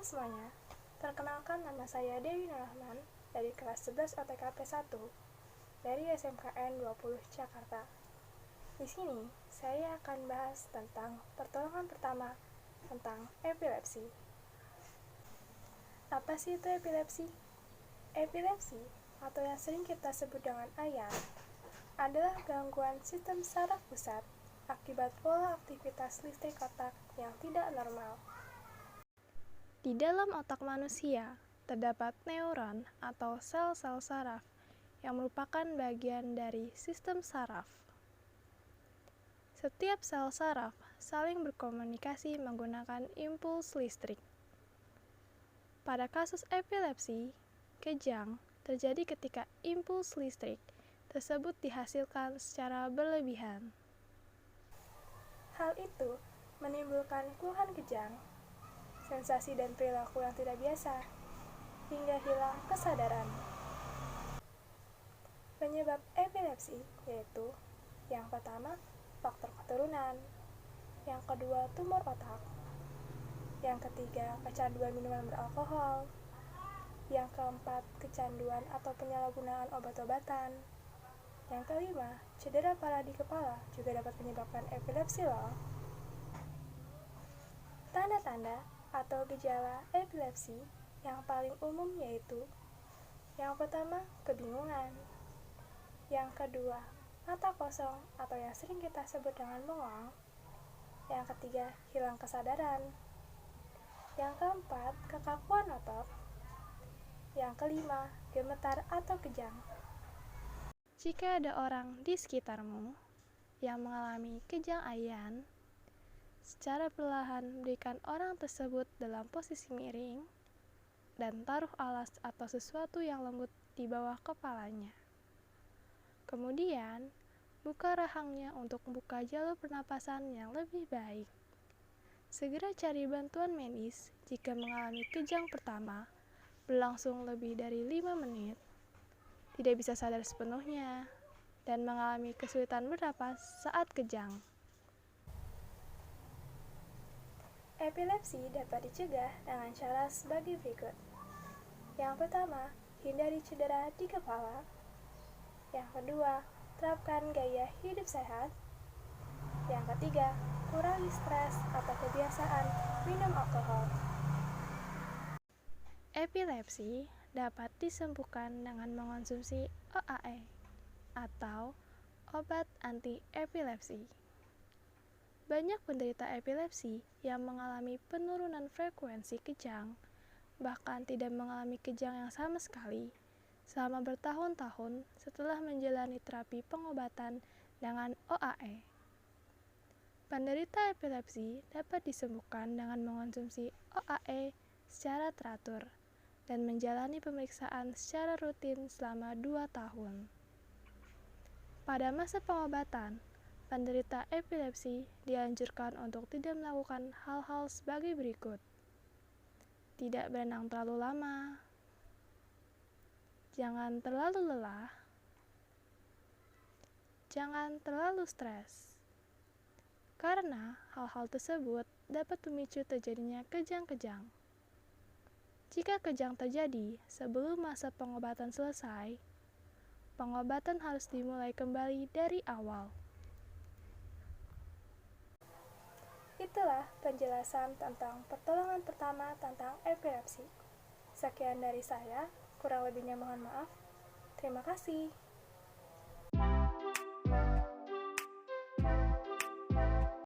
semuanya, perkenalkan nama saya Dewi Nurrahman dari kelas 11 OTKP 1 dari SMKN 20 Jakarta. Di sini, saya akan bahas tentang pertolongan pertama tentang epilepsi. Apa sih itu epilepsi? Epilepsi, atau yang sering kita sebut dengan AYA, adalah gangguan sistem saraf pusat akibat pola aktivitas listrik otak yang tidak normal. Di dalam otak manusia, terdapat neuron atau sel-sel saraf yang merupakan bagian dari sistem saraf. Setiap sel saraf saling berkomunikasi menggunakan impuls listrik. Pada kasus epilepsi, kejang terjadi ketika impuls listrik tersebut dihasilkan secara berlebihan. Hal itu menimbulkan keluhan kejang, sensasi dan perilaku yang tidak biasa, hingga hilang kesadaran. Penyebab epilepsi yaitu yang pertama, faktor keturunan, yang kedua, tumor otak, yang ketiga, kecanduan minuman beralkohol, yang keempat, kecanduan atau penyalahgunaan obat-obatan, yang kelima, cedera parah di kepala juga dapat menyebabkan epilepsi loh. Tanda-tanda atau gejala epilepsi yang paling umum yaitu yang pertama, kebingungan, yang kedua, mata kosong atau yang sering kita sebut dengan bengong, yang ketiga, hilang kesadaran, yang keempat, kekakuan otot, yang kelima, gemetar atau kejang. Jika ada orang di sekitarmu yang mengalami kejang ayan, secara perlahan berikan orang tersebut dalam posisi miring dan taruh alas atau sesuatu yang lembut di bawah kepalanya. Kemudian, buka rahangnya untuk membuka jalur pernapasan yang lebih baik. Segera cari bantuan medis jika mengalami kejang pertama berlangsung lebih dari 5 menit, tidak bisa sadar sepenuhnya, dan mengalami kesulitan bernapas saat kejang. Epilepsi dapat dicegah dengan cara sebagai berikut. Yang pertama, hindari cedera di kepala. Yang kedua, terapkan gaya hidup sehat. Yang ketiga, kurangi stres atau kebiasaan minum alkohol. Epilepsi dapat disembuhkan dengan mengonsumsi OAE atau obat anti-epilepsi. Banyak penderita epilepsi yang mengalami penurunan frekuensi kejang, bahkan tidak mengalami kejang yang sama sekali, selama bertahun-tahun setelah menjalani terapi pengobatan dengan OAE. Penderita epilepsi dapat disembuhkan dengan mengonsumsi OAE secara teratur dan menjalani pemeriksaan secara rutin selama 2 tahun. Pada masa pengobatan, penderita epilepsi dianjurkan untuk tidak melakukan hal-hal sebagai berikut. Tidak berenang terlalu lama, jangan terlalu lelah, jangan terlalu stres, karena hal-hal tersebut dapat memicu terjadinya kejang-kejang. Jika kejang terjadi sebelum masa pengobatan selesai, pengobatan harus dimulai kembali dari awal. Itulah penjelasan tentang pertolongan pertama tentang epilepsi. Sekian dari saya, kurang lebihnya mohon maaf. Terima kasih.